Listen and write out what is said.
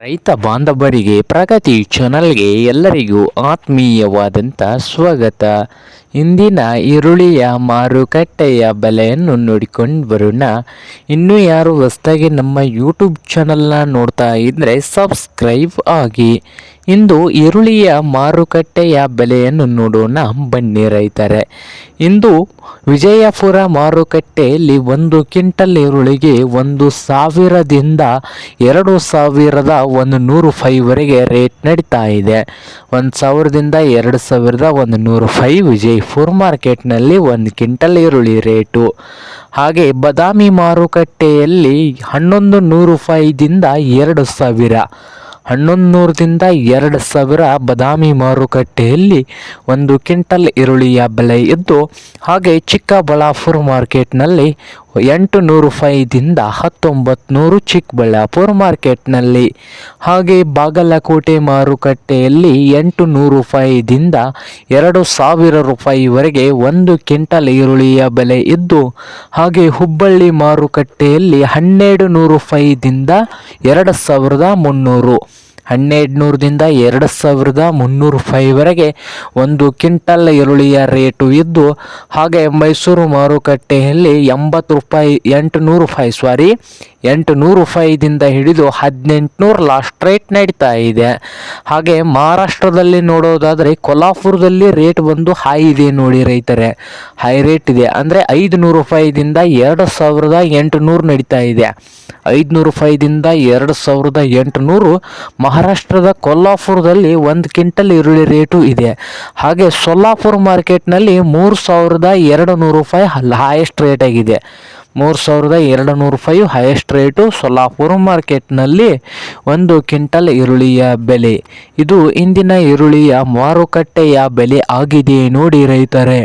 ರೈತ ಬಾಂಧವರಿಗೆ ಪ್ರಗತಿ ಚಾನಲ್ಗೆ ಎಲ್ಲರಿಗೂ ಆತ್ಮೀಯವಾದಂಥ ಸ್ವಾಗತ. ಇಂದಿನ ಈರುಳ್ಳಿಯ ಮಾರುಕಟ್ಟೆಯ ಬೆಲೆಯನ್ನು ನೋಡಿಕೊಂಡು ಬರೋಣ. ಇನ್ನೂ ಯಾರು ಹೊಸದಾಗಿ ನಮ್ಮ ಯೂಟ್ಯೂಬ್ ಚಾನಲ್ನ ನೋಡ್ತಾ ಇದ್ದರೆ ಸಬ್ಸ್ಕ್ರೈಬ್ ಆಗಿ. ಇಂದು ಈರುಳ್ಳಿಯ ಮಾರುಕಟ್ಟೆಯ ಬೆಲೆಯನ್ನು ನೋಡೋಣ ಬನ್ನಿ ರೈತರೆ. ಇಂದು ವಿಜಯಪುರ ಮಾರುಕಟ್ಟೆಯಲ್ಲಿ 1 ಕ್ವಿಂಟಲ್ ಈರುಳ್ಳಿಗೆ 1,000ದಿಂದ 2,105ವರೆಗೆ ರೇಟ್ ನಡೀತಾ ಇದೆ. 1,000ದಿಂದ 2,105 ವಿಜಯಪುರ ಮಾರ್ಕೆಟ್ನಲ್ಲಿ 1 ಕ್ವಿಂಟಲ್ ಈರುಳ್ಳಿ ರೇಟು. ಹಾಗೆ ಬಾದಾಮಿ ಮಾರುಕಟ್ಟೆಯಲ್ಲಿ 1,100 ರೂಪಾಯಿದಿಂದ 2,000, 1,100ದಿಂದ 2,000 ಬಾದಾಮಿ ಮಾರುಕಟ್ಟೆಯಲ್ಲಿ 1 ಕ್ವಿಂಟಲ್ ಈರುಳ್ಳಿಯ ಬೆಲೆ ಇದ್ದು, ಹಾಗೆ ಚಿಕ್ಕಬಳ್ಳಾಪುರ ಮಾರ್ಕೆಟ್ನಲ್ಲಿ 800 ರೂಪಾಯಿದಿಂದ 1,900 ಚಿಕ್ಕಬಳ್ಳಾಪುರ ಮಾರ್ಕೆಟ್ನಲ್ಲಿ. ಹಾಗೆ ಬಾಗಲಕೋಟೆ ಮಾರುಕಟ್ಟೆಯಲ್ಲಿ 800 ರೂಪಾಯಿದಿಂದ 2,000 ರೂಪಾಯಿವರೆಗೆ 1 ಕ್ವಿಂಟಲ್ ಈರುಳ್ಳಿಯ ಬೆಲೆ ಇದ್ದು, ಹಾಗೆ ಹುಬ್ಬಳ್ಳಿ ಮಾರುಕಟ್ಟೆಯಲ್ಲಿ 1,200 ರೂಪಾಯಿದಿಂದ 2,300, 1,200ದಿಂದ 2,300 ರೂಪಾಯಿವರೆಗೆ 1 ಕ್ವಿಂಟಲ್ ಈರುಳ್ಳಿಯ ರೇಟು ಇದ್ದು, ಹಾಗೆ ಮೈಸೂರು ಮಾರುಕಟ್ಟೆಯಲ್ಲಿ 800 ರೂಪಾಯಿದಿಂದ ಹಿಡಿದು 1,800 ಲಾಸ್ಟ್ ರೇಟ್ ನಡೀತಾ ಇದೆ. ಹಾಗೆ ಮಹಾರಾಷ್ಟ್ರದಲ್ಲಿ ನೋಡೋದಾದರೆ ಕೊಲ್ಹಾಪುರದಲ್ಲಿ ರೇಟ್ ಬಂದು ಹೈ ಇದೆ ನೋಡಿ ರೈತರೆ, ಹೈ ರೇಟ್ ಇದೆ. ಅಂದರೆ 500 ರೂಪಾಯಿದಿಂದ 2,800 ನಡೀತಾ ಇದೆ. 500 ರೂಪಾಯಿದಿಂದ 2,800 ಮಹಾರಾಷ್ಟ್ರದ ಕೊಲ್ಹಾಪುರದಲ್ಲಿ 1 ಕ್ವಿಂಟಲ್ ಈರುಳ್ಳಿ ರೇಟು ಇದೆ. ಹಾಗೆ ಸೊಲ್ಲಾಪುರ ಮಾರ್ಕೆಟ್ನಲ್ಲಿ 3,200 ರೂಪಾಯಿ ಹೈಯೆಸ್ಟ್ ರೇಟ್ ಆಗಿದೆ. 3,200 ರೂಪಾಯಿ ಹೈಯೆಸ್ಟ್ ರೇಟು ಸೊಲ್ಲಾಪುರ ಮಾರ್ಕೆಟ್ನಲ್ಲಿ 1 ಕ್ವಿಂಟಲ್ ಈರುಳ್ಳಿಯ ಬೆಲೆ. ಇದು ಇಂದಿನ ಈರುಳ್ಳಿಯ ಮಾರುಕಟ್ಟೆಯ ಬೆಲೆ ಆಗಿದೆ ನೋಡಿ ರೈತರೆ.